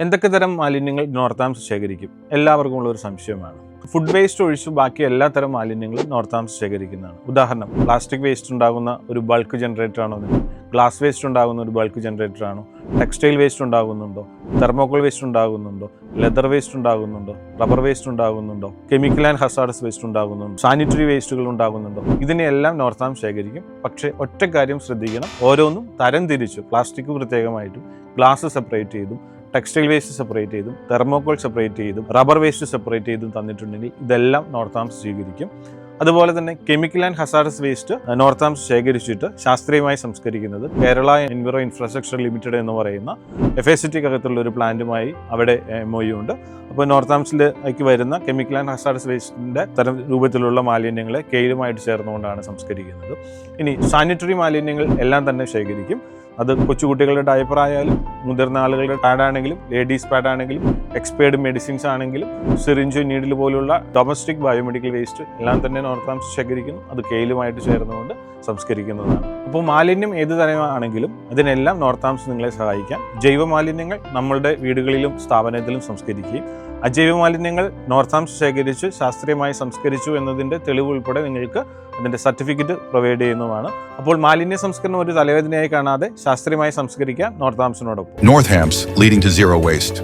എന്തൊക്കെ തരം മാലിന്യങ്ങൾ നോർത്താംപ്സ് ശേഖരിക്കും? എല്ലാവർക്കും ഉള്ള ഒരു സംശയമാണ്. ഫുഡ് വേസ്റ്റ് ഒഴിച്ച് ബാക്കി എല്ലാ തരം മാലിന്യങ്ങളും നോർത്താംപ്സ് ശേഖരിക്കുന്നതാണ്. ഉദാഹരണം, പ്ലാസ്റ്റിക് വേസ്റ്റ് ഉണ്ടാകുന്ന ഒരു ബൾക്ക് ജനറേറ്റർ ആണോ, ഗ്ലാസ് വേസ്റ്റ് ഉണ്ടാകുന്ന ഒരു ബൾക്ക് ജനറേറ്റർ ആണോ, ടെക്സ്റ്റൈൽ വേസ്റ്റ് ഉണ്ടാകുന്നുണ്ടോ, തെർമോക്കോൾ വേസ്റ്റ് ഉണ്ടാകുന്നുണ്ടോ, ലെതർ വേസ്റ്റ് ഉണ്ടാകുന്നുണ്ടോ, റബ്ബർ വേസ്റ്റ് ഉണ്ടാകുന്നുണ്ടോ, കെമിക്കൽ ആൻഡ് ഹസാർഡസ് വേസ്റ്റ് ഉണ്ടാകുന്നുണ്ടോ, സാനിറ്ററി വേസ്റ്റുകൾ ഉണ്ടാകുന്നുണ്ടോ, ഇതിനെല്ലാം നോർത്താംപ്സ് ശേഖരിക്കും. പക്ഷേ ഒറ്റ കാര്യം ശ്രദ്ധിക്കണം, ഓരോന്നും തരം തിരിച്ചു പ്ലാസ്റ്റിക് പ്രത്യേകമായിട്ടും ഗ്ലാസ് സെപ്പറേറ്റ് ചെയ്തും ടെക്സ്റ്റൈൽ വേസ്റ്റ് സെപ്പറേറ്റ് ചെയ്തും തെർമോക്കോൾ സെപ്പറേറ്റ് ചെയ്തും റബ്ബർ വേസ്റ്റ് സെപ്പറേറ്റ് ചെയ്തും തന്നിട്ടുണ്ടെങ്കിൽ ഇതെല്ലാം നോർത്താംപ്സ് സ്വീകരിക്കും. അതുപോലെ തന്നെ കെമിക്കൽ ആൻഡ് ഹസാർഡസ് വേസ്റ്റ് നോർത്താംപ്സ് ശേഖരിച്ചിട്ട് ശാസ്ത്രീയമായി സംസ്കരിക്കുന്നത് കേരള എൻവിറോ ഇൻഫ്രാസ്ട്രക്ചർ ലിമിറ്റഡ് എന്ന് പറയുന്ന FACTക്ക് അകത്തുള്ള ഒരു പ്ലാന്റുമായി അവിടെ MOU ഉണ്ട്. അപ്പോൾ നോർത്താംപ്സിലേക്ക് വരുന്ന കെമിക്കൽ ആൻഡ് ഹസാർഡസ് വേസ്റ്റിൻ്റെ തരം രൂപത്തിലുള്ള മാലിന്യങ്ങളെ കെയിലുമായിട്ട് ചേർന്നുകൊണ്ടാണ് സംസ്കരിക്കുന്നത്. ഇനി സാനിറ്ററി മാലിന്യങ്ങൾ എല്ലാം തന്നെ ശേഖരിക്കും. അത് കൊച്ചുകുട്ടികളുടെ ഡയപ്പർ ആയാലും മുതിർന്ന ആളുകളുടെ പാഡാണെങ്കിലും ലേഡീസ് പാഡാണെങ്കിലും എക്സ്പയർഡ് മെഡിസിൻസ് ആണെങ്കിലും സിറിഞ്ച് നീഡിൽ പോലുള്ള ഡൊമസ്റ്റിക് ബയോമെഡിക്കൽ വേസ്റ്റ് എല്ലാം തന്നെ നോർത്താംപ്സ് ശേഖരിക്കുന്നു. അത് കെയിലുമായിട്ട് ചേർന്നുകൊണ്ട് സംസ്കരിക്കുന്നതാണ്. അപ്പോൾ മാലിന്യം ഏത് തരമാണെങ്കിലും അതിനെല്ലാം നോർത്താംപ്സ് നിങ്ങളെ സഹായിക്കാം. ജൈവ മാലിന്യങ്ങൾ നമ്മളുടെ വീടുകളിലും സ്ഥാപനത്തിലും സംസ്കരിക്കുകയും അജൈവ മാലിന്യങ്ങൾ നോർത്താംപ്സ് ശേഖരിച്ച് ശാസ്ത്രീയമായി സംസ്കരിച്ചു എന്നതിൻ്റെ തെളിവ് ഉൾപ്പെടെ നിങ്ങൾക്ക് അതിൻ്റെ സർട്ടിഫിക്കറ്റ് പ്രൊവൈഡ് ചെയ്യുന്നതാണ്. അപ്പോൾ മാലിന്യ സംസ്കരണം ഒരു തലവേദനയായി കാണാതെ ശാസ്ത്രീയമായി സംസ്കരിക്കാൻ നോർത്താംപ്സിനോടൊപ്പം. Northam's, leading to zero waste.